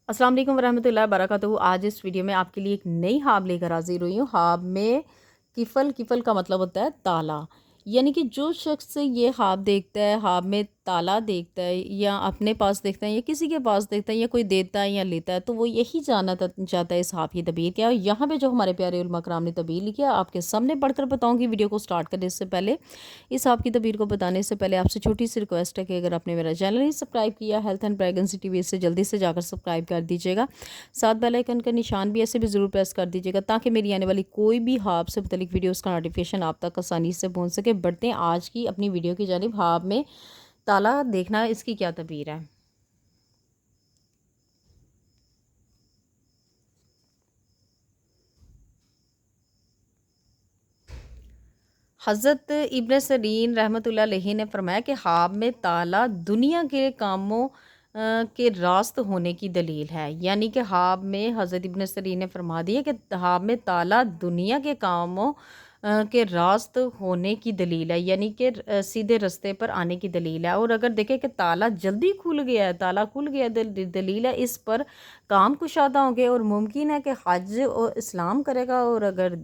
अस्सलाम वालेकुम वरहमतुल्लाहि वबरकातुहू। आज इस वीडियो में आपके लिए एक नई हाब लेकर हाजिर हुई हूँ। हाब में किफ़ल का मतलब होता है ताला। यानी कि जो शख्स ये हाब देखता है, हाब में ताला देखता है या अपने पास देखता है या किसी के पास देखता है या कोई देता है या लेता है, तो वो यही जानना चाहता है इस हाब की तबीर क्या है। और यहाँ पे जो हमारे प्यारे उलमा कराम ने तबीर लिखी है, आपके सामने पढ़कर बताऊँगी। वीडियो को स्टार्ट करने से पहले, इस हाब की तबीर को बताने से पहले आपसे छोटी सी रिक्वेस्ट है कि अगर आपने मेरा चैनल नहीं सब्सक्राइब किया हेल्थ एंड प्रेगनेंसी टीवी, से जल्दी से जाकर सब्सक्राइब कर दीजिएगा। साथ बेल आइकन का निशान भी ऐसे भी ज़रूर प्रेस कर दीजिएगा ताकि मेरी आने वाली कोई भी हाब से मुतलिक वीडियोस का नोटिफिकेशन आप तक आसानी से पहुंच सके। बढ़ते हैं आज की अपनी वीडियो की जानिब। हाब में ताला देखना, इसकी क्या तबीर है। हज़रत इब्न सीरीन रहमतुल्लाह अलैहि ने फरमाया कि ख्वाब में ताला दुनिया के कामों के रास्त होने की दलील है। यानी कि ख्वाब में हज़रत इब्न सीरीन ने फरमा दिया कि ख्वाब में ताला दुनिया के कामों के रास्त होने की दलील है, यानी कि सीधे रास्ते पर आने की दलील है। और अगर देखें कि ताला जल्दी खुल गया है, ताला खुल गया, दलील है इस पर काम कुशादा होंगे और मुमकिन है कि हज और इस्लाम करेगा। और अगर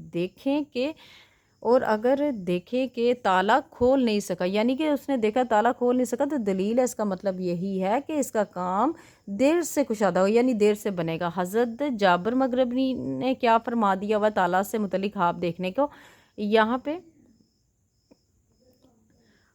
देखें कि ताला खोल नहीं सका, यानी कि उसने देखा ताला खोल नहीं सका, तो दलील है इसका मतलब यही है कि इसका काम देर से कुशादा हो, यानी देर से बनेगा। हज़रत जाबर मगरबी ने क्या फरमा दिया हुआ ताला से मुतलिक ख्वाब देखने को, यहाँ पे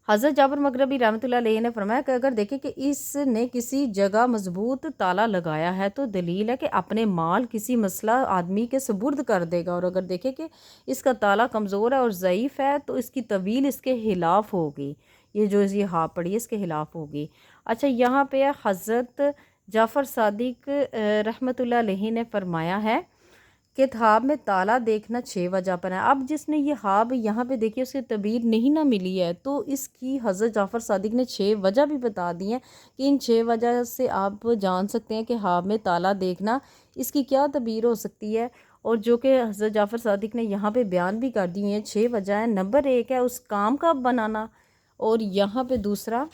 हज़रत जाबर मगरबी रहमतुल्लाह अलैहि ने फरमाया कि अगर देखें कि इसने किसी जगह मजबूत ताला लगाया है तो दलील है कि अपने माल किसी मसला आदमी के सुपुर्द कर देगा। और अगर देखें कि इसका ताला कमज़ोर है और ज़ईफ़ है तो इसकी तवील इसके खिलाफ़ होगी। ये हाँ पड़ी इसके खिलाफ़ होगी। अच्छा, यहाँ पे हज़रत जाफ़र सादिक रहमतुल्लाह अलैहि ने फरमाया है कि ख्वाब में ताला देखना 6 वजह पर है। अब जिसने ये ख्वाब यहाँ पे देखी उसकी तबीर नहीं ना मिली है, तो इसकी हज़रत जाफ़र सादिक ने 6 वजह भी बता दी हैं कि इन 6 वजह से आप जान सकते हैं कि ख्वाब में ताला देखना इसकी क्या तबीर हो सकती है। और जो कि हज़रत जाफ़र सादिक ने यहाँ पे बयान भी कर दी हैं। 6 वजह है। नंबर 1 है उस काम का बनाना, और यहाँ पे दूसरा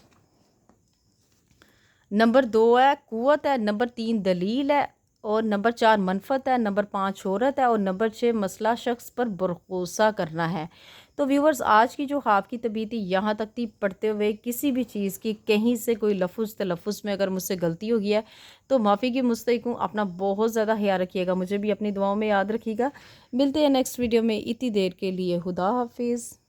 नंबर 2 है कुव्वत है, नंबर 3 दलील है, और नंबर 4 मनफत है, नंबर 5 शोहरत है, और नंबर 6 मसला शख्स पर भरोसा करना है। तो व्यूवर्स, आज की जो ख्वाब की तबीर थी यहाँ तक थी। पढ़ते हुए किसी भी चीज़ की कहीं से कोई लफ्ज़ तलफ़ुज़ में अगर मुझसे गलती हो गई है तो माफ़ी की मुस्तहिक़ हूँ। अपना बहुत ज़्यादा ख्याल रखिएगा, मुझे भी अपनी दुआओं में याद रखिएगा। मिलते हैं नेक्स्ट वीडियो में। इतनी देर के लिए खुदा हाफिज़।